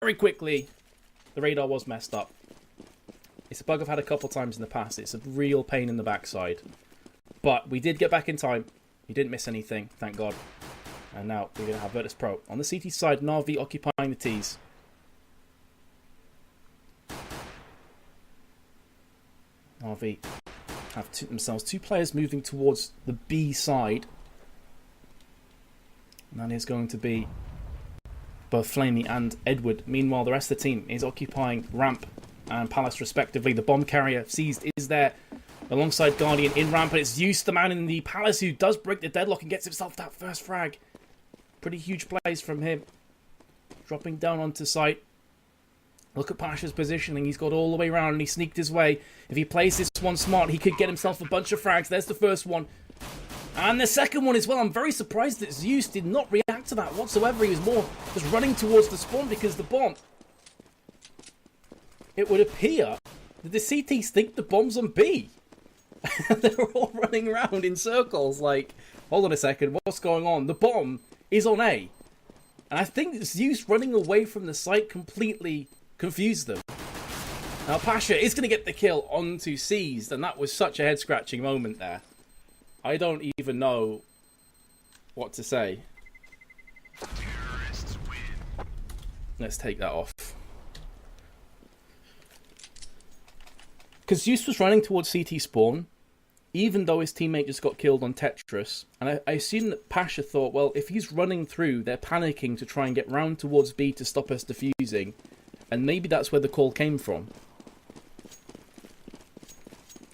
very quickly, the radar was messed up. It's a bug I've had a couple times in the past. It's a real pain in the backside. But we did get back in time. We didn't miss anything, thank God. And now we're going to have Virtus.pro. On the CT side, Na'Vi occupying the Ts. Na'Vi have themselves two players moving towards the B side. And that is going to be both Flamey and Edward. Meanwhile, the rest of the team is occupying Ramp and Palace respectively. The bomb carrier seized is there alongside Guardian in Ramp, and it's Zeus, the man in the Palace, who does break the deadlock and gets himself that first frag. Pretty huge plays from him. Dropping down onto site. Look at Pasha's positioning. He's got all the way around and he sneaked his way. If he plays this one smart, he could get himself a bunch of frags. There's the first one. And the second one as well. I'm very surprised that Zeus did not react to that whatsoever. He was more just running towards the spawn because the bomb... It would appear that the CTs think the bomb's on B. They're all running around in circles like, hold on a second, what's going on? The bomb is on A. And I think Zeus running away from the site completely confused them. Now Pasha is going to get the kill onto Seized, and that was such a head-scratching moment there. I don't even know what to say. Let's take that off. Because Zeus was running towards CT spawn, even though his teammate just got killed on Tetris. And I assume that Pasha thought, well, if he's running through, they're panicking to try and get round towards B to stop us defusing. And maybe that's where the call came from.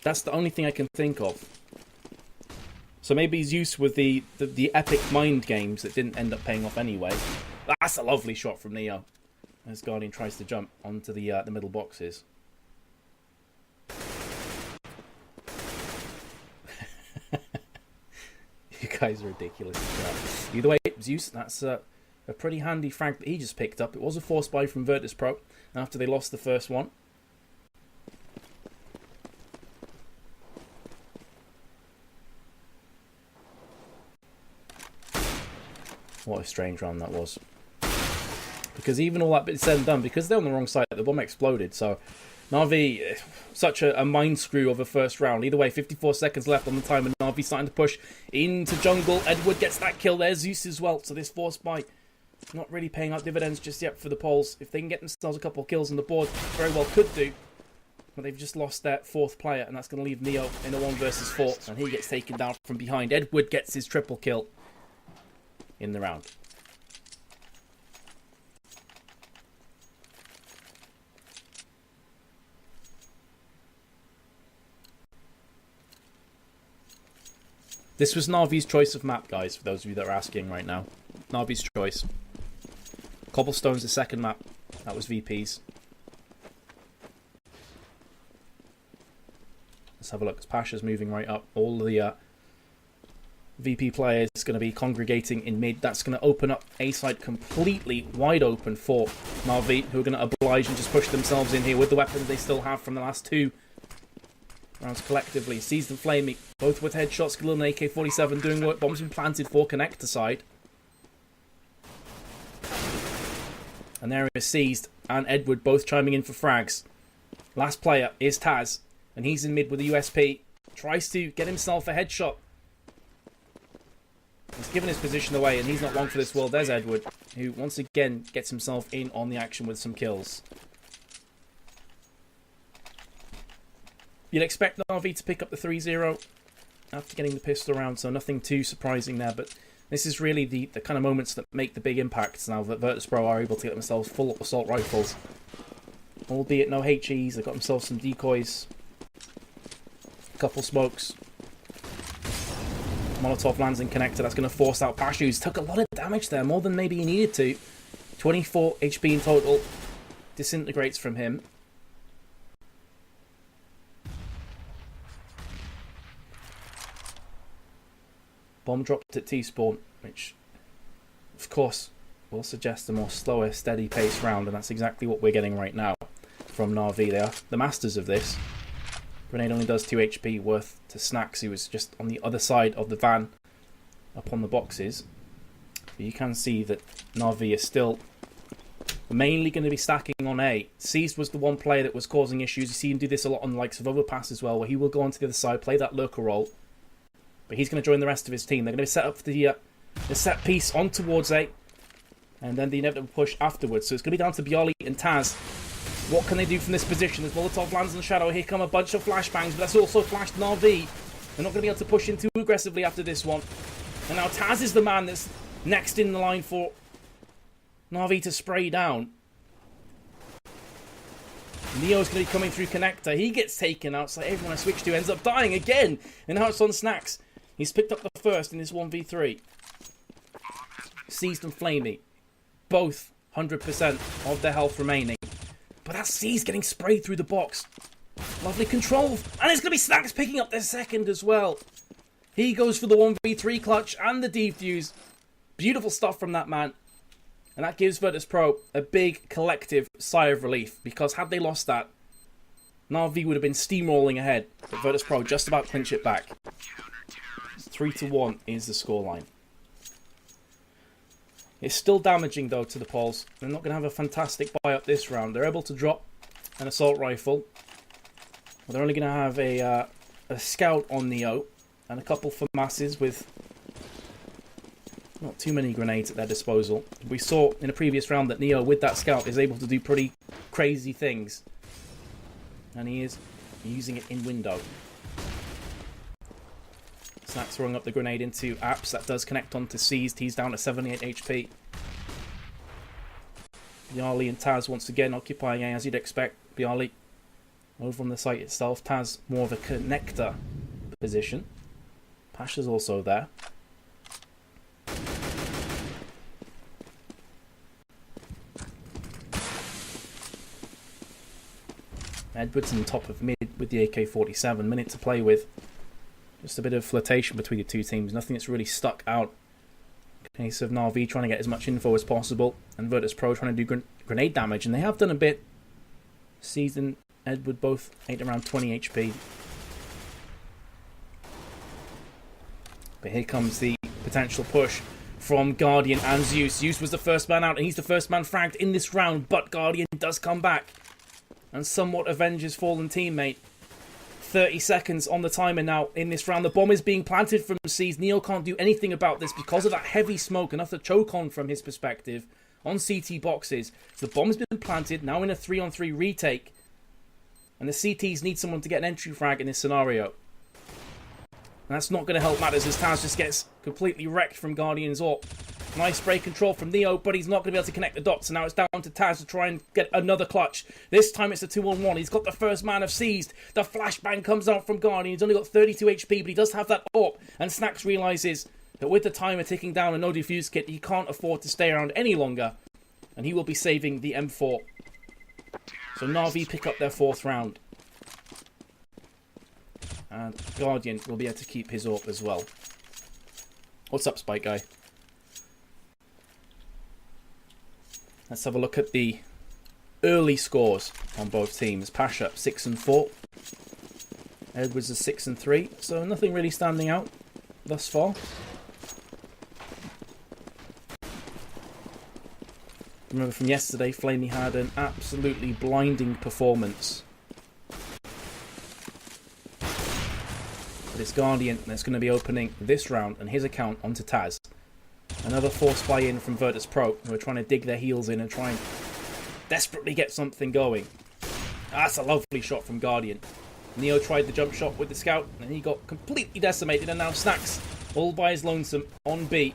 That's the only thing I can think of. So maybe Zeus with the epic mind games that didn't end up paying off anyway. That's a lovely shot from Neo, as Guardian tries to jump onto the middle boxes. You guys are ridiculous. Either way, Zeus, that's a pretty handy frag that he just picked up. It was a force buy from Virtus.pro after they lost the first one. What a strange round that was. Because even all that bit said and done, because they're on the wrong side, the bomb exploded. So Na'Vi, such a mind screw of a first round. Either way, 54 seconds left on the time, and Na'Vi starting to push into jungle. Edward gets that kill there, Zeus as well. So this force buy not really paying out dividends just yet for the Poles. If they can get themselves a couple of kills on the board, very well could do. But they've just lost their fourth player, and that's going to leave Neo in a 1 versus 4. And he gets taken down from behind. Edward gets his triple kill in the round. This was Na'Vi's choice of map, guys, for those of you that are asking right now. Na'Vi's choice. Cobblestone's the second map. That was VP's. Let's have a look. Pasha's moving right up. All the VP players going to be congregating in mid. That's going to open up A side completely wide open for Na'Vi, who are going to oblige and just push themselves in here with the weapons they still have from the last 2 rounds collectively. Seized and Flamey, both with headshots. Galil and AK-47 doing work. Bombs been planted for connector side. And there is Seized and Edward both chiming in for frags. Last player is Taz, and he's in mid with a USP. Tries to get himself a headshot. He's given his position away, and he's not long for this world. There's Edward, who once again gets himself in on the action with some kills. You'd expect Na'Vi to pick up the 3-0 after getting the pistol round, so nothing too surprising there. But this is really the kind of moments that make the big impacts now that Virtus.pro are able to get themselves full assault rifles. Albeit no HEs, they've got themselves some decoys. A couple smokes. Molotov lands in connector. That's going to force out Pasha, who's took a lot of damage there, more than maybe he needed to. 24 HP in total. Disintegrates from him. Bomb dropped at T-spawn, which, of course, will suggest a more slower, steady pace round, and that's exactly what we're getting right now from Na'Vi. They are the masters of this. Grenade only does 2 HP worth to Snacks, who was just on the other side of the van up on the boxes. But you can see that Na'Vi is still mainly going to be stacking on A. Seized was the one player that was causing issues. You see him do this a lot on the likes of Overpass as well, where he will go onto the other side, play that lurker role. But he's going to join the rest of his team. They're going to be set up for the set piece on towards A, and then the inevitable push afterwards. So it's going to be down to Bialy and Taz. What can they do from this position? As Molotov lands in the shadow, here come a bunch of flashbangs, but that's also flashed Na'Vi. They're not going to be able to push in too aggressively after this one. And now Taz is the man that's next in the line for Na'Vi to spray down. Neo's going to be coming through connector. He gets taken out, so everyone I switch to ends up dying again. And now it's on Snacks. He's picked up the first in this 1v3. Seized and Flamey. Both 100% of their health remaining. But that C's getting sprayed through the box. Lovely control. And it's going to be Snacks picking up their second as well. He goes for the 1v3 clutch and the defuse. Beautiful stuff from that man. And that gives Virtus.pro a big collective sigh of relief, because had they lost that, Na'Vi would have been steamrolling ahead. But Virtus.pro just about clinch it back. 3-1 is the scoreline. It's still damaging though to the Poles. They're not going to have a fantastic buy up this round. They're able to drop an assault rifle. But they're only going to have a scout on Neo and a couple for masses with not too many grenades at their disposal. We saw in a previous round that Neo, with that scout, is able to do pretty crazy things. And he is using it in window. Snacks throwing up the grenade into Apps. That does connect onto Seized. He's down to 78 HP. Bialy and Taz once again occupying A, as you'd expect. Bialy over on the site itself. Taz more of a connector position. Pasha's also there. Edwards on top of mid with the AK-47. Minute to play with. Just a bit of flirtation between the two teams. Nothing that's really stuck out. Case of Na'Vi trying to get as much info as possible, and Virtus.pro trying to do grenade damage, and they have done a bit. Seized and Edward both around 20 HP. But here comes the potential push from Guardian and Zeus. Zeus was the first man out, and he's the first man fragged in this round, but Guardian does come back and somewhat avenge his fallen teammate. 30 seconds on the timer now in this round. The bomb is being planted from Seas. Neo can't do anything about this because of that heavy smoke, enough to choke on from his perspective on CT boxes. So the bomb's been planted, now in a 3-on-3 retake. And the CTs need someone to get an entry frag in this scenario. And that's not going to help matters as Taz just gets completely wrecked from Guardian's AWP. Nice spray control from Neo, but he's not going to be able to connect the dots. And now it's down to Taz to try and get another clutch. This time it's a 2-on-1. He's got the first man of Seized. The flashbang comes out from Guardian. He's only got 32 HP, but he does have that AWP. And Snacks realises that with the timer ticking down and no defuse kit, he can't afford to stay around any longer. And he will be saving the M4. So Na'Vi pick up their fourth round. And Guardian will be able to keep his AWP as well. What's up, Spike Guy? Let's have a look at the early scores on both teams. Pasha 6-4. Edwards is 6-3. So nothing really standing out thus far. Remember from yesterday, Flamey had an absolutely blinding performance. But it's Guardian that's going to be opening this round and his account onto Taz. Another force buy-in from Virtus.pro, who are trying to dig their heels in and try and desperately get something going. That's a lovely shot from Guardian. Neo tried the jump shot with the scout, and he got completely decimated, and now Snacks all by his lonesome on B.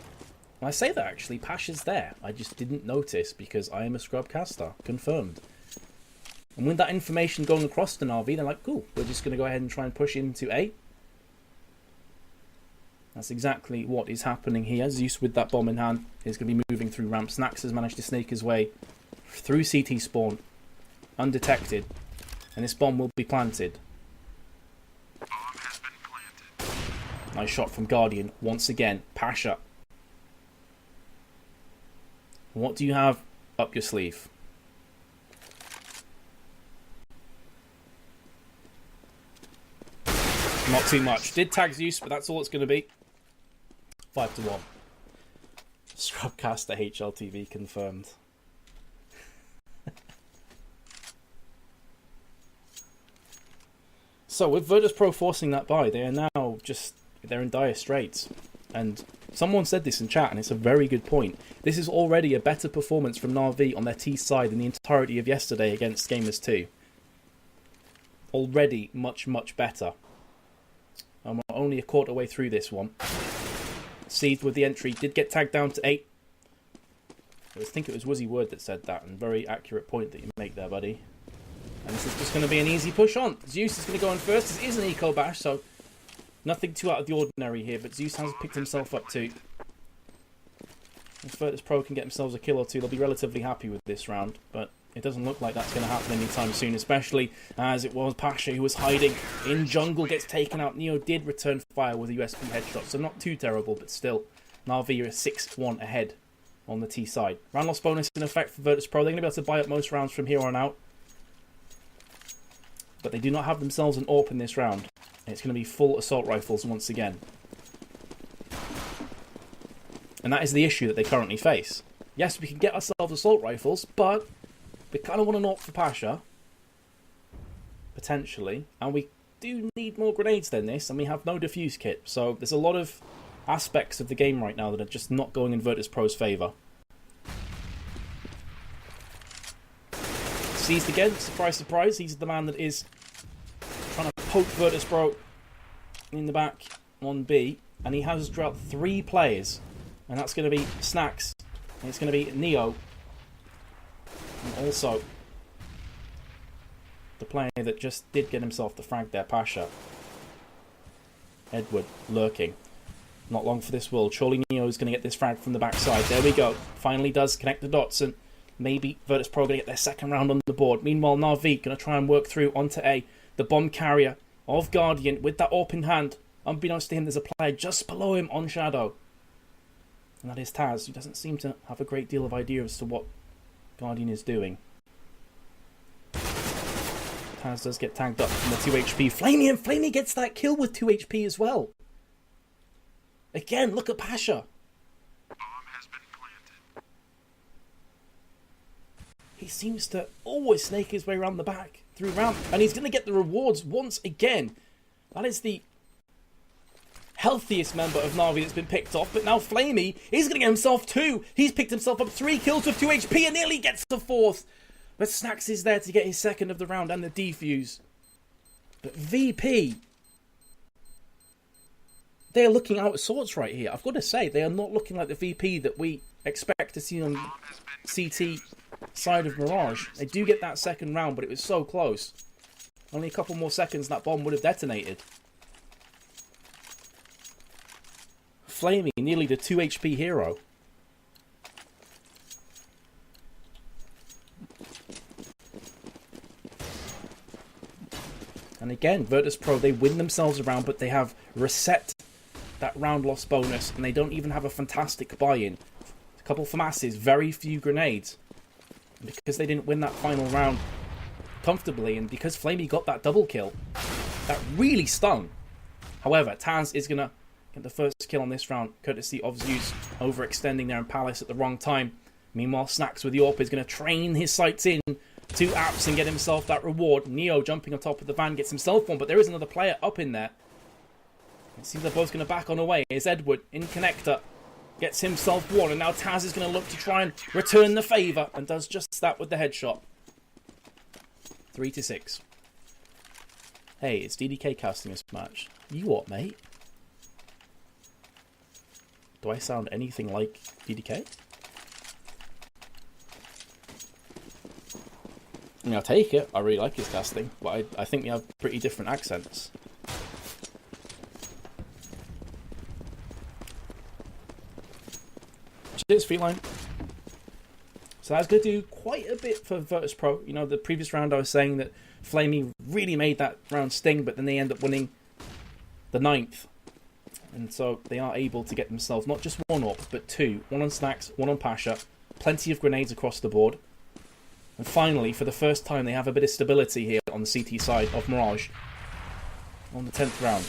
And I say that actually, Pasha's there. I just didn't notice because I am a scrub caster. Confirmed. And with that information going across to Na'Vi, they're like, cool, we're just going to go ahead and try and push into A. That's exactly what is happening here. Zeus with that bomb in hand is going to be moving through ramp. Snacks has managed to snake his way through CT spawn undetected, and this bomb will be planted. Nice shot from Guardian once again. Pasha, what do you have up your sleeve? Not too much. Did tag Zeus, but that's all it's going to be. 5-1. Scrubcaster HLTV confirmed. So with Virtus.pro forcing that buy, they are now they're in dire straits. And someone said this in chat, and it's a very good point. This is already a better performance from Na'Vi on their T side than the entirety of yesterday against Gamers 2. Already much, much better. And we're only a quarter way through this one. Seed with the entry did get tagged down to 8. I think it was Woozy Word that said that, and very accurate point that you make there, buddy. And this is just going to be an easy push on. Zeus is going to go in first. This is an eco bash, so nothing too out of the ordinary here, but Zeus has picked himself up too. If Virtus.pro can get themselves a kill or two, they'll be relatively happy with this round, but it doesn't look like that's going to happen anytime soon, especially as it was Pasha who was hiding in jungle, gets taken out. Neo did return fire with a USB headshot, so not too terrible, but still, Na'Vi are 6-1 ahead on the T side. Round loss bonus in effect for Virtus.pro. They're going to be able to buy up most rounds from here on out, but they do not have themselves an AWP in this round. It's going to be full assault rifles once again. And that is the issue that they currently face. Yes, we can get ourselves assault rifles, but we kind of want an AWP for Pasha. Potentially. And we do need more grenades than this, and we have no defuse kit. So there's a lot of aspects of the game right now that are just not going in Virtus.pro's favour. Seized again, surprise, surprise. He's the man that is trying to poke Virtus.pro in the back on B, and he has dropped 3 players, and that's going to be Snacks, and it's going to be Neo, and also the player that just did get himself the frag there, Pasha. Edward lurking. Not long for this world. Surely Neo is going to get this frag from the backside. There we go. Finally does connect the dots, and maybe Virtus.pro going to get their second round on the board. Meanwhile, Na'Vi going to try and work through onto A. The bomb carrier of Guardian with that AWP in hand. Unbeknownst to him, there's a player just below him on Shadow. And that is Taz, who doesn't seem to have a great deal of idea as to what Guardian is doing. Taz does get tagged up from the 2 HP. Flamey, and Flamey gets that kill with 2 HP as well. Again, look at Pasha. He seems to always snake his way around the back through ramp, and he's going to get the rewards once again. That is the healthiest member of Na'Vi that's been picked off, but now Flamey, he's going to get himself 2. He's picked himself up 3 kills with 2 HP and nearly gets the 4th. But Snacks is there to get his second of the round and the defuse. But VP, they're looking out of sorts right here. I've got to say, they are not looking like the VP that we expect to see on CT side of Mirage. They do get that second round, but it was so close. Only a couple more seconds that bomb would have detonated. Flamey, nearly the 2 HP hero. And again, Virtus.pro, they win themselves around, but they have reset that round loss bonus, and they don't even have a fantastic buy-in. A couple FAMASs, very few grenades. And because they didn't win that final round comfortably, and because Flamey got that double kill, that really stung. However, Taz is going to get the first kill on this round, courtesy of Zeus overextending there in Palace at the wrong time. Meanwhile, Snacks with the AWP is going to train his sights in to apps and get himself that reward. Neo jumping on top of the van gets himself one, but there is another player up in there. It seems they're both going to back on away. It's Edward in connector. Gets himself one, and now Taz is going to look to try and return the favour, and does just that with the headshot. 3-6. Hey, it's DDK casting this match. You what, mate? Do I sound anything like DDK? I mean, I'll take it. I really like his casting, but I think we have pretty different accents. Cheers, Feline. So that's going to do quite a bit for Virtus.pro. You know, the previous round I was saying that Flamey really made that round sting, but then they end up winning the 9th. And so they are able to get themselves not just 1 up, but 2. 1 on Snacks, 1 on Pasha. Plenty of grenades across the board. And finally, for the first time, they have a bit of stability here on the CT side of Mirage on the 10th round.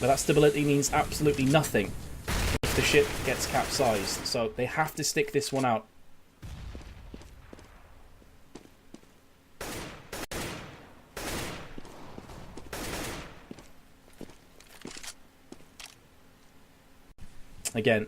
But that stability means absolutely nothing if the ship gets capsized. So they have to stick this one out. Again,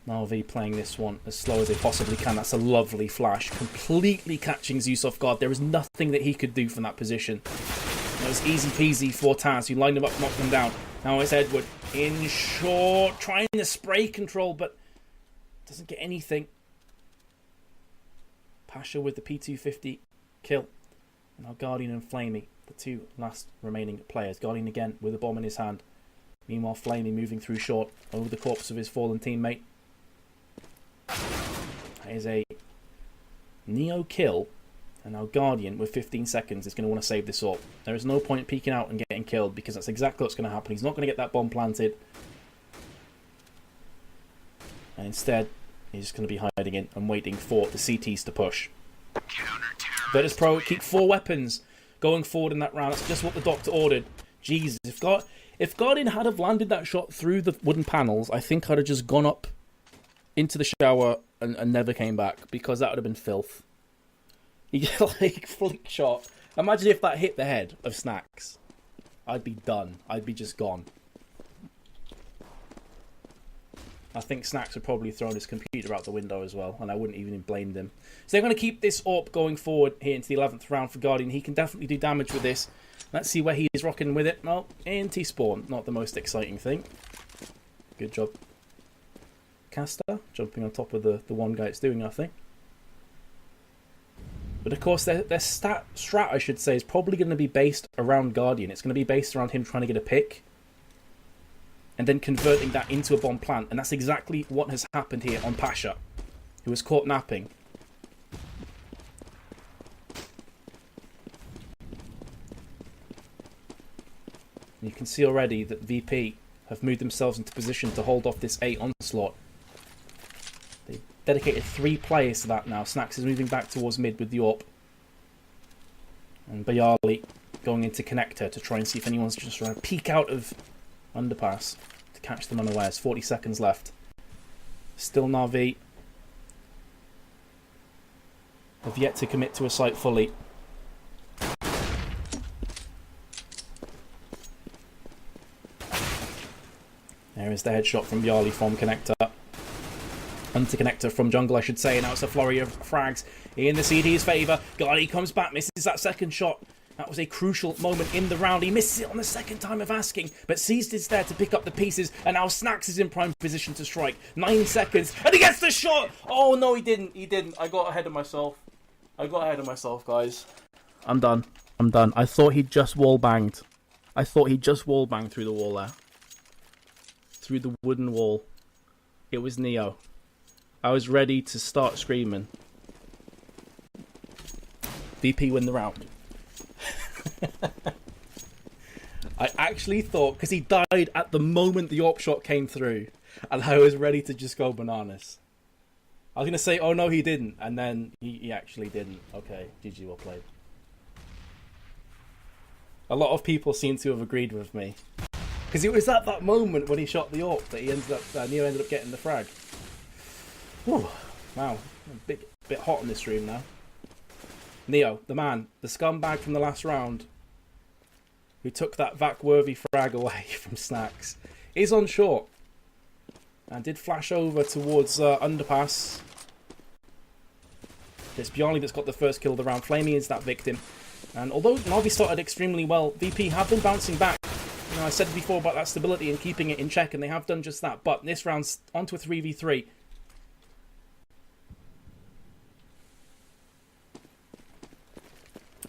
Na'Vi playing this one as slow as they possibly can. That's a lovely flash. Completely catching Zeus off guard. There is nothing that he could do from that position. It was easy peasy for Taz, who lined him up, knocked him down. Now it's Edward in short, trying to spray control, but doesn't get anything. Pasha with the P250 kill. And now Guardian and Flamey, the two last remaining players. Guardian again with a bomb in his hand. Meanwhile, Flamey moving through short over the corpse of his fallen teammate. That is a Neo kill. And now Guardian, with 15 seconds, is going to want to save this up. There is no point peeking out and getting killed, because that's exactly what's going to happen. He's not going to get that bomb planted. And instead, he's just going to be hiding in and waiting for the CTs to push. Virtus.pro keep 4 weapons going forward in that round. That's just what the doctor ordered. Jesus, if Guardian had have landed that shot through the wooden panels, I think I'd have just gone up into the shower and never came back, because that would have been filth. He get like flick shot. Imagine if that hit the head of Snacks. I'd be done. I'd be just gone. I think Snacks would probably thrown his computer out the window as well, and I wouldn't even blame them. So they're going to keep this up going forward here into the 11th round for Guardian. He can definitely do damage with this. Let's see where he's rocking with it. Well, anti-spawn, not the most exciting thing. Good job. Caster, jumping on top of the one guy it's doing nothing. But of course, their strat, I should say, is probably going to be based around Guardian. It's going to be based around him trying to get a pick and then converting that into a bomb plant. And that's exactly what has happened here on Pasha, who was caught napping. And you can see already that VP have moved themselves into position to hold off this A onslaught. Dedicated 3 players to that now. Snacks is moving back towards mid with the AWP. And Bayali going into connector to try and see if anyone's just trying to peek out of underpass to catch them unawares. 40 seconds left. Still Na'Vi have yet to commit to a site fully. There is the headshot from Bayali from connector. Onto connector from jungle, I should say. Now it's a flurry of frags in the CD's favour. Guardy comes back, misses that second shot. That was a crucial moment in the round. He misses it on the second time of asking, but Seized is there to pick up the pieces, and now Snacks is in prime position to strike. 9 seconds, and he gets the shot! Oh, no, he didn't. He didn't. I got ahead of myself. Guys. I'm done. I thought he'd just wall-banged. Through the wall there. Through the wooden wall. It was Neo. I was ready to start screaming. VP win the round. I actually thought, because he died at the moment the AWP shot came through, and I was ready to just go bananas. I was going to say, oh no, he didn't, and then he actually didn't. Okay, GG, well played. A lot of people seem to have agreed with me, because it was at that moment when he shot the AWP that Neo ended up getting the frag. Whew. Wow, a bit hot in this room now. Neo, the man, the scumbag from the last round, who took that vac-worthy frag away from Snacks, is on short and did flash over towards underpass. It's Bjarni that's got the first kill of the round. Flamey is that victim, and although Navi started extremely well, VP have been bouncing back. You know, I said before about that stability and keeping it in check, and they have done just that. But this round's onto a 3v3.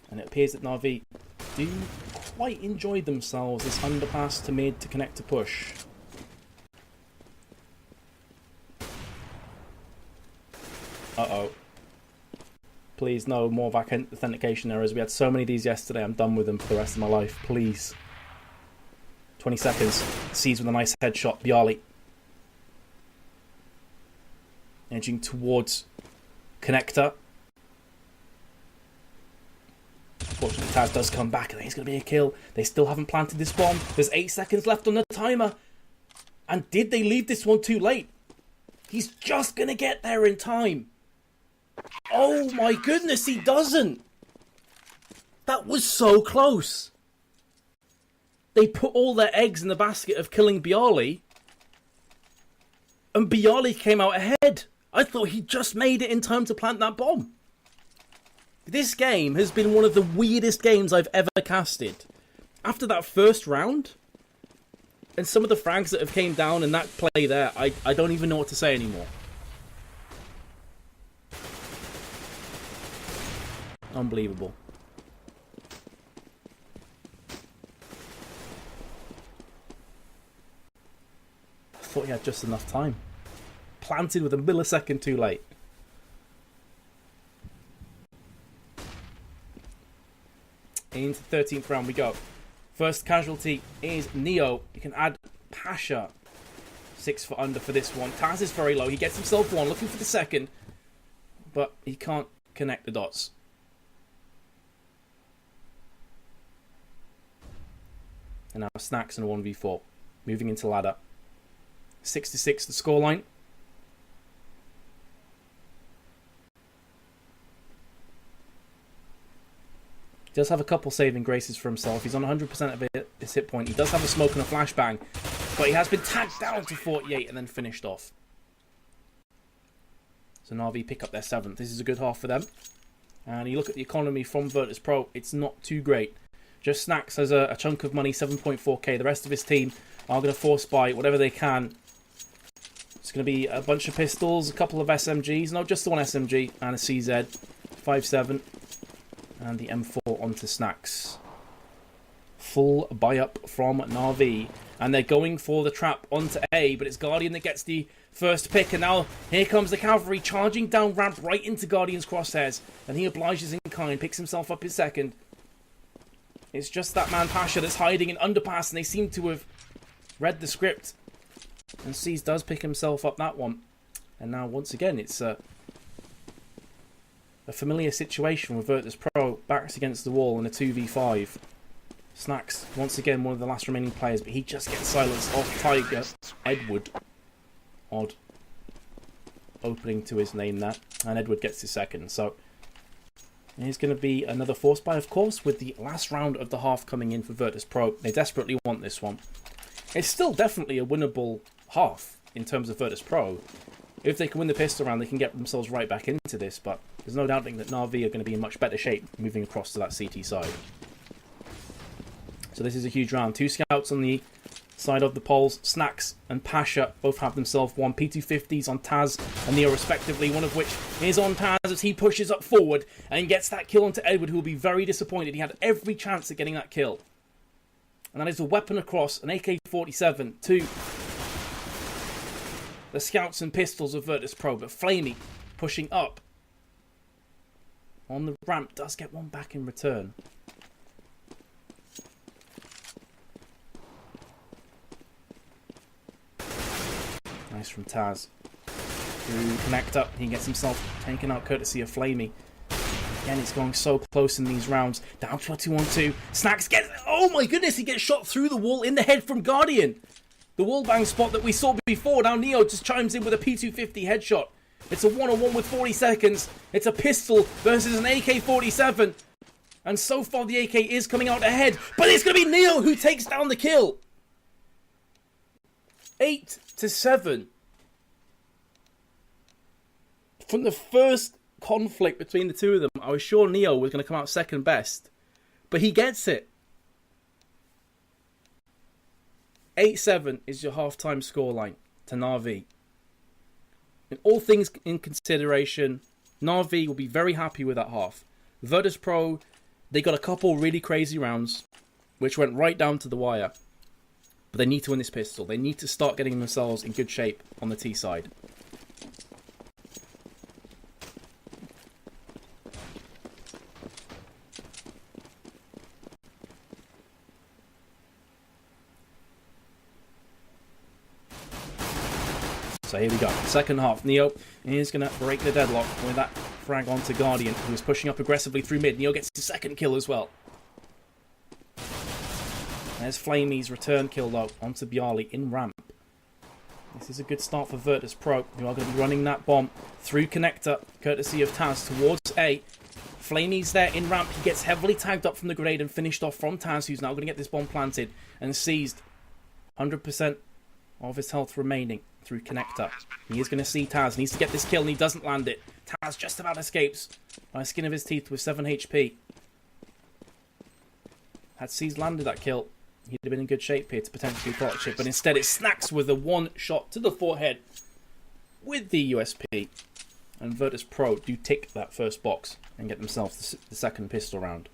And it appears that Navi do quite enjoy themselves this underpass to mid to connect to push. Uh-oh. Please, no more VAC authentication errors. We had so many of these yesterday. I'm done with them for the rest of my life. Please. 20 seconds. Sees with a nice headshot. Bjarli. Edging towards connector. Fortunately, Taz does come back, and he's going to be a kill. They still haven't planted this bomb. There's 8 seconds left on the timer. And did they leave this one too late? He's just going to get there in time. Oh my goodness, he doesn't. That was so close. They put all their eggs in the basket of killing Bjarli. And Bialy came out ahead. I thought he just made it in time to plant that bomb. This game has been one of the weirdest games I've ever casted. After that first round, and some of the frags that have came down in that play there, I don't even know what to say anymore. Unbelievable. I thought he had just enough time. Planted with a millisecond too late. Into the 13th round we go. First casualty is Neo. You can add Pasha. 6 foot under for this one. Taz is very low. He gets himself one, looking for the second. But he can't connect the dots. And now Snacks in a 1v4. Moving into ladder. 6-6 the scoreline. He does have a couple saving graces for himself. He's on 100% of his hit point. He does have a smoke and a flashbang. But he has been tagged down to 48 and then finished off. So Na'Vi pick up their 7th. This is a good half for them. And you look at the economy from Virtus.pro. It's not too great. Just Snacks has a chunk of money, 7.4k. The rest of his team are going to force buy whatever they can. It's going to be a bunch of pistols, a couple of SMGs. No, just the one SMG and a CZ. 5.7. And the M4 onto Snacks. Full buy-up from Na'Vi. And they're going for the trap onto A, but it's Guardian that gets the first pick. And now here comes the cavalry charging down ramp right into Guardian's crosshairs. And he obliges in kind, picks himself up his second. It's just that man Pasha that's hiding in underpass, and they seem to have read the script. And Seas does pick himself up that one. And now once again it's a familiar situation with Virtus.pro backs against the wall in a 2v5. Snacks, once again, one of the last remaining players, but he just gets silenced off Tiger Edward. Odd opening to his name there. And Edward gets his second. So here's going to be another force buy, of course, with the last round of the half coming in for Virtus.pro. They desperately want this one. It's still definitely a winnable half in terms of Virtus.pro. If they can win the pistol round, they can get themselves right back into this, but there's no doubting that Na'Vi are going to be in much better shape moving across to that CT side. So this is a huge round. 2 scouts on the side of the poles. Snacks and Pasha both have themselves one. P250s on Taz and Neo respectively, one of which is on Taz as he pushes up forward and gets that kill onto Edward, who will be very disappointed. He had every chance at getting that kill. And that is a weapon across, an AK-47 to the scouts and pistols of Virtus.pro, but Flamey pushing up on the ramp does get one back in return. Nice from Taz. To connect up, he gets himself taken out courtesy of Flamey. Again, it's going so close in these rounds. Down to a 2-on-2. Snacks gets... Oh my goodness, he gets shot through the wall in the head from Guardian. The wallbang spot that we saw before. Now Neo just chimes in with a P250 headshot. It's a 1-on-1 with 40 seconds. It's a pistol versus an AK-47. And so far the AK is coming out ahead. But it's going to be Neo who takes down the kill. 8-7. From the first conflict between the two of them, I was sure Neo was going to come out second best. But he gets it. 8-7 is your half-time scoreline to Na'Vi. In all things in consideration, Na'Vi will be very happy with that half. Virtus.pro, they got a couple really crazy rounds, which went right down to the wire. But they need to win this pistol. They need to start getting themselves in good shape on the T side. So here we go. Second half. Neo is going to break the deadlock with that frag onto Guardian, who is pushing up aggressively through mid. Neo gets his second kill as well. There's Flamey's return kill though onto Bialy in ramp. This is a good start for Virtus.pro, who are going to be running that bomb through connector, courtesy of Taz, towards A. Flamey's there in ramp. He gets heavily tagged up from the grenade and finished off from Taz, who's now going to get this bomb planted and seized. 100% of his health remaining. through connector. He is going to see Taz. Needs to get this kill, and he doesn't land it. Taz just about escapes by the skin of his teeth with 7 HP. Had C's landed that kill, he'd have been in good shape here to potentially clutch it, but instead it Snacks with a one shot to the forehead with the USP. And Virtus.pro do tick that first box and get themselves the second pistol round.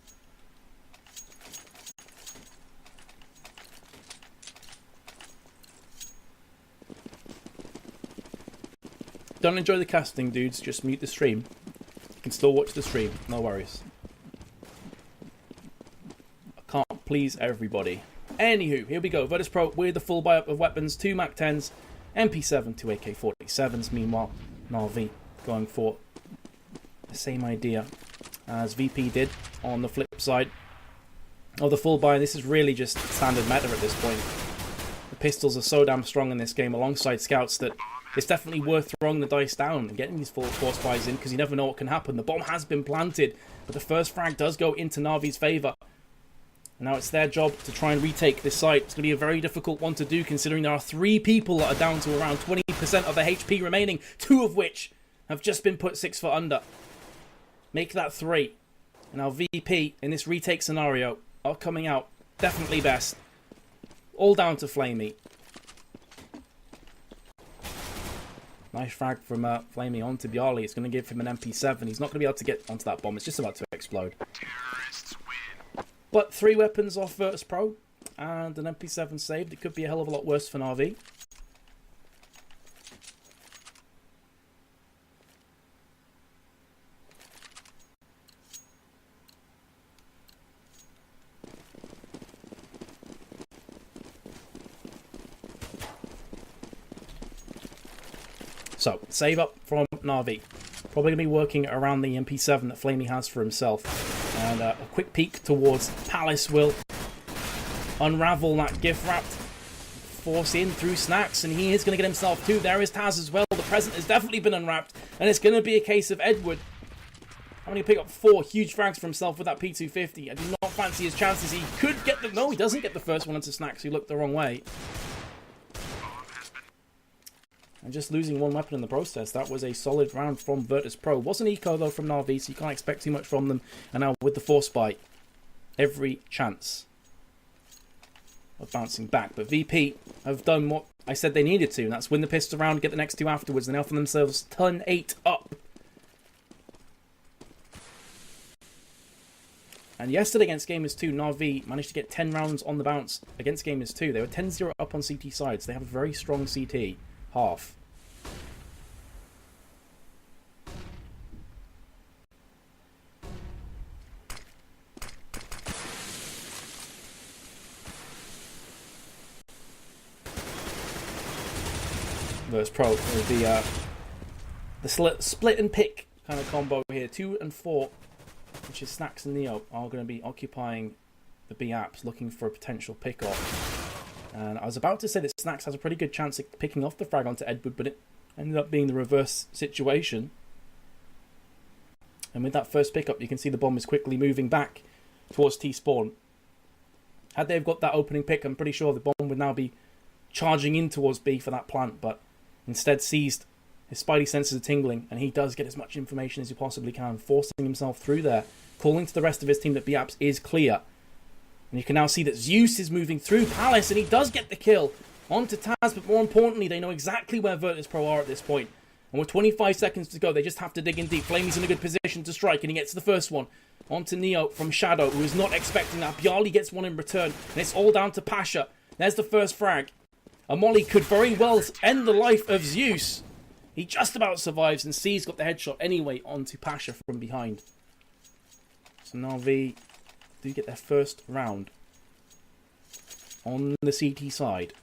Don't enjoy the casting, dudes. Just mute the stream. You can still watch the stream. No worries. I can't please everybody. Anywho, here we go. Virtus.pro with the full buy-up of weapons. 2 MAC-10s, MP7, 2 AK-47s. Meanwhile, Na'Vi going for the same idea as VP did on the flip side of the full buy. This is really just standard meta at this point. The pistols are so damn strong in this game alongside scouts that it's definitely worth throwing the dice down and getting these full force buys in, because you never know what can happen. The bomb has been planted, but the first frag does go into Na'Vi's favour. And now it's their job to try and retake this site. It's going to be a very difficult one to do, considering there are 3 people that are down to around 20% of their HP remaining, 2 of which have just been put 6 foot under. Make that 3. And now VP, in this retake scenario, are coming out definitely best. All down to Flamey. Nice frag from Flamey onto Bjarly. It's going to give him an MP7. He's not going to be able to get onto that bomb. It's just about to explode. But 3 weapons off Virtus.pro and an MP7 saved. It could be a hell of a lot worse for Na'Vi. So, save up from Na'Vi. Probably going to be working around the MP7 that Flamey has for himself. And a quick peek towards Palace will unravel that gift wrap. Force in through Snacks, and he is going to get himself 2. There is Taz as well. The present has definitely been unwrapped. And it's going to be a case of Edward having to pick up 4 huge frags for himself with that P250. I do not fancy his chances. He could get the... No, he doesn't get the first one into Snacks, who looked the wrong way. And just losing 1 weapon in the process. That was a solid round from Virtus.pro. Wasn't eco though from Na'Vi, so you can't expect too much from them. And now with the force bite, every chance of bouncing back. But VP have done what I said they needed to, and that's win the pistol round, get the next 2 afterwards, and now for themselves turn 8 up. And yesterday against Gamers 2, Na'Vi managed to get 10 rounds on the bounce against Gamers 2. They were 10-0 up on CT sides. They have a very strong CT. Half. Virtus.pro with the split and pick kind of combo here. 2 and 4, which is Snacks and Neo, are going to be occupying the B apps, looking for a potential pick-off. And I was about to say that Snacks has a pretty good chance of picking off the frag onto Edward, but it ended up being the reverse situation. And with that first pickup, you can see the bomb is quickly moving back towards T-spawn. Had they have got that opening pick, I'm pretty sure the bomb would now be charging in towards B for that plant, but instead seized. His spidey senses are tingling, and he does get as much information as he possibly can, forcing himself through there, calling to the rest of his team that B apps is clear. And you can now see that Zeus is moving through Palace, and he does get the kill onto Taz, but more importantly, they know exactly where Virtus.pro are at this point. And with 25 seconds to go, they just have to dig in deep. Flamey's in a good position to strike, and he gets the first one onto Neo from Shadow, who is not expecting that. Bjarly gets one in return, and it's all down to Pasha. There's the first frag. A molly could very well end the life of Zeus. He just about survives, and C's got the headshot anyway onto Pasha from behind. So Na'Vi do get their first round on the CT side.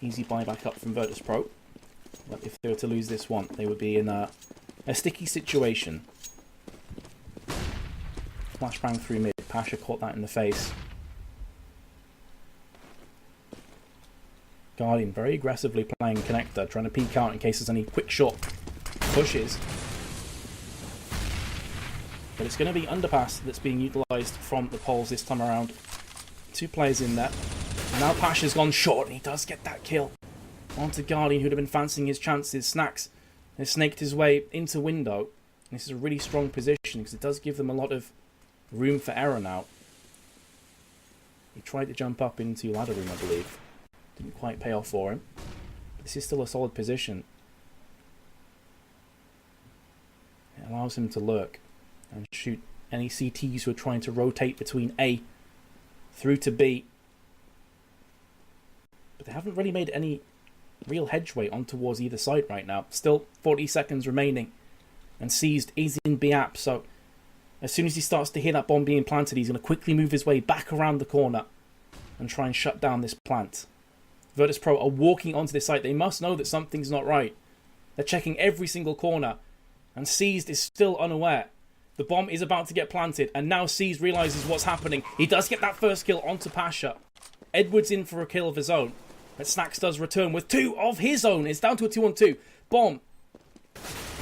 Easy buyback up from Virtus.pro. But if they were to lose this one, they would be in a sticky situation. Flashbang through mid. Pasha caught that in the face. Guardian very aggressively playing connector, trying to peek out in case there's any quick shot pushes. But it's going to be underpass that's being utilised from the poles this time around. 2 players in there. Now Pasha's gone short, and he does get that kill. Onto Guardian, who'd have been fancying his chances. Snacks has snaked his way into window. And this is a really strong position, because it does give them a lot of room for error now. He tried to jump up into ladder room, I believe. Didn't quite pay off for him. But this is still a solid position. It allows him to lurk and shoot any CTs who are trying to rotate between A through to B. But they haven't really made any real hedgeway on towards either side right now. Still 40 seconds remaining. And Seized is in B app, so as soon as he starts to hear that bomb being planted, he's going to quickly move his way back around the corner and try and shut down this plant. Virtus.pro are walking onto this site. They must know that something's not right. They're checking every single corner, and Seized is still unaware. The bomb is about to get planted, and now Seized realises what's happening. He does get that first kill onto Pasha. Edwards in for a kill of his own, but Snacks does return with 2 of his own. It's down to a 2-on-2. Bomb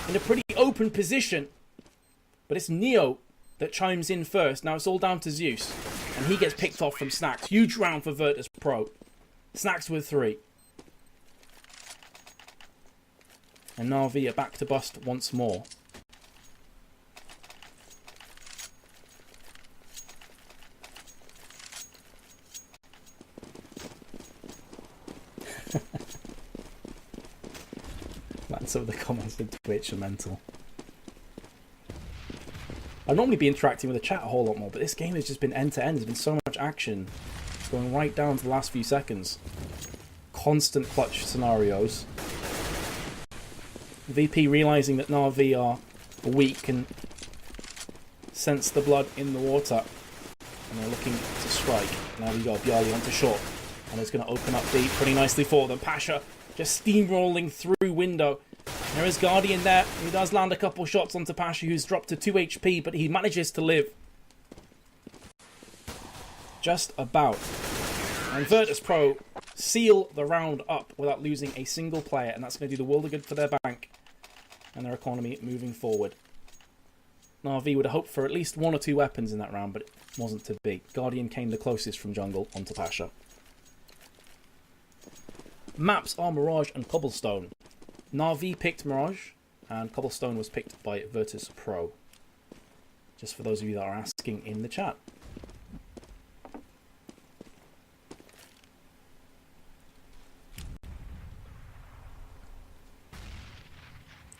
in a pretty open position, but it's Neo that chimes in first. Now it's all down to Zeus, and he gets picked off from Snacks. Huge round for Virtus.pro. Snacks with 3. And Na'Vi are back to bust once more. Man, some of the comments on Twitch are mental. I'd normally be interacting with the chat a whole lot more, but this game has just been end to end. There's been so much action, going right down to the last few seconds. Constant clutch scenarios. VP realising that Na'Vi are weak and sense the blood in the water, and they're looking to strike. Now we go Bjarli onto short, and it's going to open up deep pretty nicely for them. Pasha just steamrolling through window. There is Guardian there. He does land a couple shots onto Pasha, who's dropped to 2 HP, but he manages to live. Just about. And Virtus.pro seal the round up without losing a single player, and that's going to do the world of good for their bank and their economy moving forward. Na'Vi would have hoped for at least 1 or 2 weapons in that round, but it wasn't to be. Guardian came the closest from jungle onto Pasha. Maps are Mirage and Cobblestone. Na'Vi picked Mirage, and Cobblestone was picked by Virtus.pro. Just for those of you that are asking in the chat.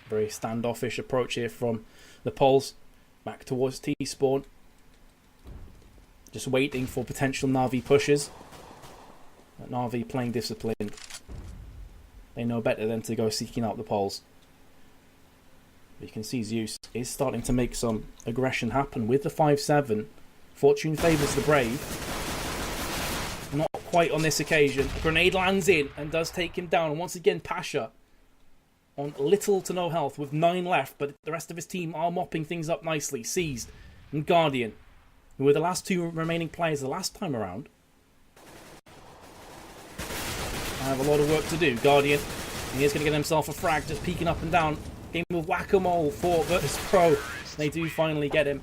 Very standoffish approach here from the Poles. Back towards T-spawn. Just waiting for potential Na'Vi pushes. But Na'Vi playing disciplined. They know better than to go seeking out the Poles. But you can see Zeus is starting to make some aggression happen with the 5-7. Fortune favours the brave. Not quite on this occasion. A grenade lands in and does take him down. And once again, Pasha on little to no health with 9 left, but the rest of his team are mopping things up nicely. Seized and Guardian, who were the last 2 remaining players the last time around. I have a lot of work to do. Guardian, and he's going to get himself a frag, just peeking up and down. Game of whack-a-mole for Virtus.pro. They do finally get him.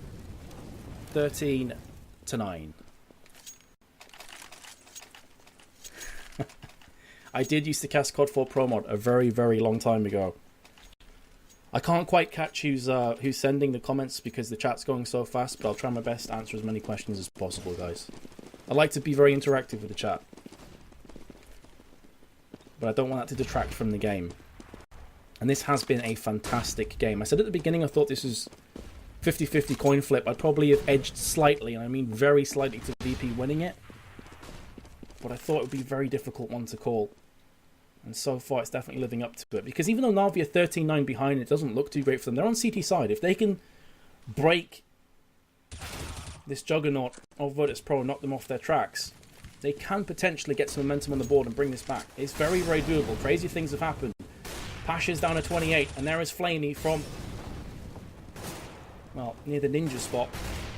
13-9. I did used to cast COD 4 Pro mod a very, very long time ago. I can't quite catch who's sending the comments because the chat's going so fast, but I'll try my best to answer as many questions as possible, guys. I like to be very interactive with the chat, but I don't want that to detract from the game. And this has been a fantastic game. I said at the beginning I thought this was 50-50 coin flip. I'd probably have edged slightly, and I mean very slightly, to VP winning it. But I thought it would be a very difficult one to call. And so far it's definitely living up to it. Because even though Na'Vi are 13-9 behind, it doesn't look too great for them. They're on CT side. If they can break this juggernaut of Virtus.pro and knock them off their tracks, they can potentially get some momentum on the board and bring this back. It's very, very doable. Crazy things have happened. Pasha's down to 28, and there is Flamey from, well, near the ninja spot.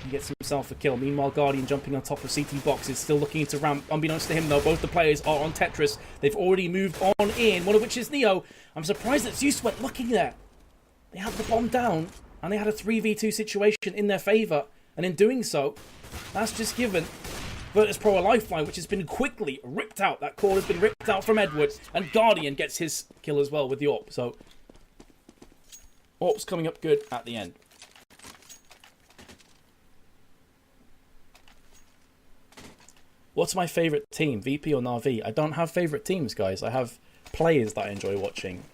He gets himself a kill. Meanwhile, Guardian jumping on top of CT boxes, still looking to ramp. Unbeknownst to him, though, both the players are on Tetris. They've already moved on in, one of which is Neo. I'm surprised that Zeus went looking there. They had the bomb down, and they had a 3v2 situation in their favour. And in doing so, that's just given Virtus.pro a lifeline, which has been quickly ripped out. That cord has been ripped out from Edward, and Guardian gets his kill as well with the AWP. So, AWP's coming up good at the end. What's my favourite team, VP or Na'Vi? I don't have favourite teams, guys. I have players that I enjoy watching.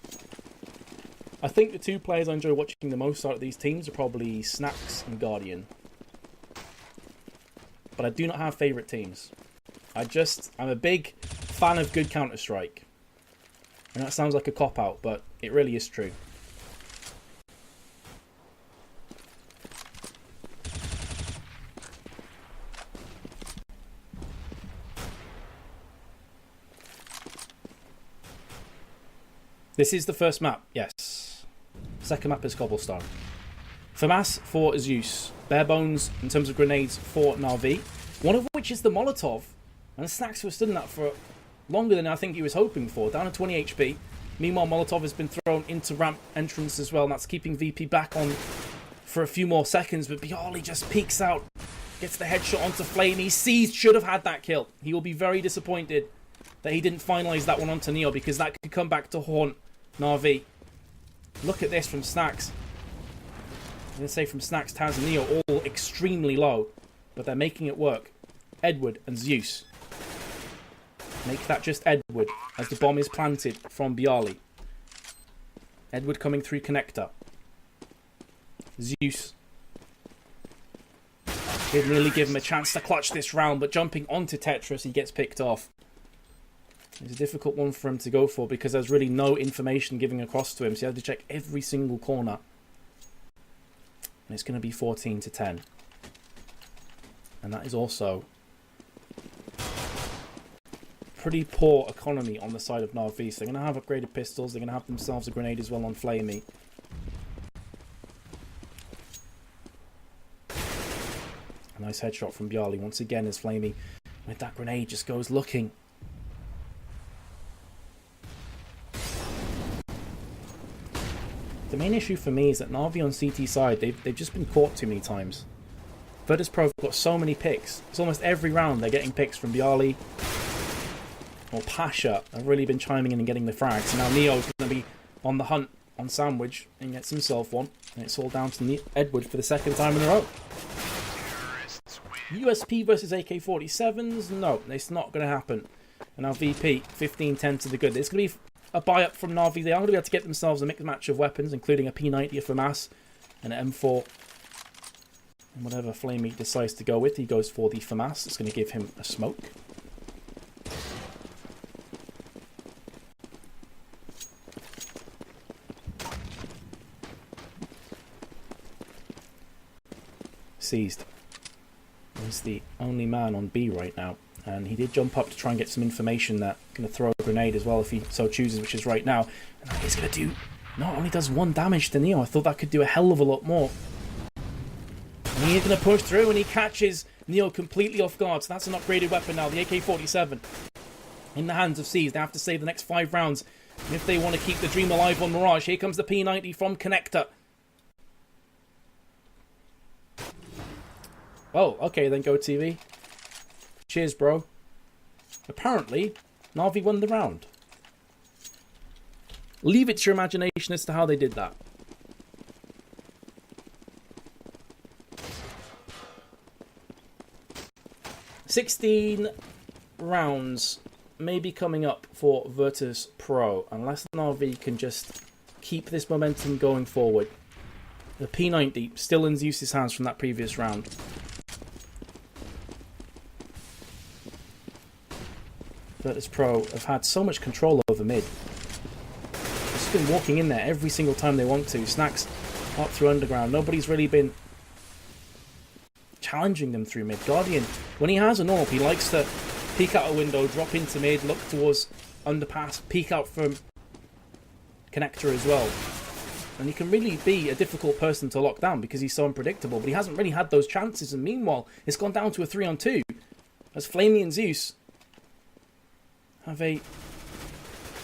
I think the two players I enjoy watching the most out of these teams are probably Snacks and Guardian. But I do not have favourite teams. I'm a big fan of good Counter-Strike. And that sounds like a cop-out, but it really is true. This is the first map, yes. Second map is Cobblestone. FAMAS for Zeus. Bare bones in terms of grenades for Na'Vi. One of which is the Molotov. And Snacks was stood in that for longer than I think he was hoping for. Down to 20 HP. Meanwhile, Molotov has been thrown into ramp entrance as well. And that's keeping VP back on for a few more seconds. But Bialy just peeks out. Gets the headshot onto Flamey. Seized should have had that kill. He will be very disappointed that he didn't finalise that one onto Neo, because that could come back to haunt Na'Vi. Look at this from Snacks. I'm going to say from Snacks, Taz and Neo all extremely low, but they're making it work. Edward and Zeus. Make that just Edward as the bomb is planted from Bialy. Edward coming through connector. Zeus. Didn't really give him a chance to clutch this round, but jumping onto Tetris, he gets picked off. It's a difficult one for him to go for because there's really no information giving across to him, so he had to check every single corner. And it's going to be 14-10. And that is also pretty poor economy on the side of Na'Vi. So they're going to have upgraded pistols. They're going to have themselves a grenade as well on Flamey. A nice headshot from Bialy once again as Flamey with that grenade just goes looking. The main issue for me is that Na'Vi on CT side, they've just been caught too many times. Virtus.pro have got so many picks. It's almost every round they're getting picks from Bialy or Pasha. Have really been chiming in and getting the frags. So now Neo's going to be on the hunt on Sandwich and gets himself one. And it's all down to Edward for the second time in a row. USP versus AK-47s? No, it's not going to happen. And now VP, 15-10 to the good. It's going to be a buy-up from Na'Vi. They are going to be able to get themselves a mixed match of weapons, including a P90 for FAMAS and an M4. And whatever Flamey decides to go with, he goes for the FAMAS. It's going to give him a smoke. Seized. He's the only man on B right now. And he did jump up to try and get some information that going to throw a grenade as well if he so chooses, which is right now. And that is going to do, not only does 1 damage to Neo, I thought that could do a hell of a lot more. And he is going to push through and he catches Neo completely off guard. So that's an upgraded weapon now, the AK-47. In the hands of C's. They have to save the next 5 rounds if they want to keep the dream alive on Mirage. Here comes the P90 from Connector. Oh, okay then, Go TV. Cheers, bro. Apparently, Na'Vi won the round. Leave it to your imagination as to how they did that. $16 rounds may be coming up for Virtus.pro, unless Na'Vi can just keep this momentum going forward. The P90 still in Zeus's hands from that previous round. Virtus.pro have had so much control over mid. They've just been walking in there every single time they want to. Snacks up through underground. Nobody's really been challenging them through mid. Guardian, when he has an AWP, he likes to peek out a window, drop into mid, look towards underpass, peek out from connector as well. And he can really be a difficult person to lock down because he's so unpredictable, but he hasn't really had those chances. And meanwhile, it's gone down to a 3-on-2 as Flamey and Zeus have a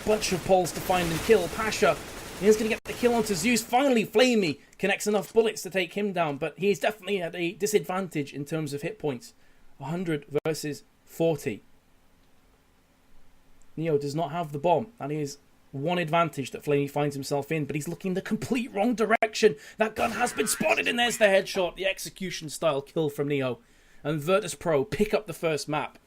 bunch of poles to find and kill. Pasha, he's going to get the kill onto Zeus. Finally, Flamey connects enough bullets to take him down, but he's definitely at a disadvantage in terms of hit points 100 versus 40. Neo does not have the bomb. That is one advantage that flamie finds himself in, but he's looking the complete wrong direction. That gun has been spotted, and there's the headshot, the execution-style kill from Neo. And Virtus.pro pick up the first map.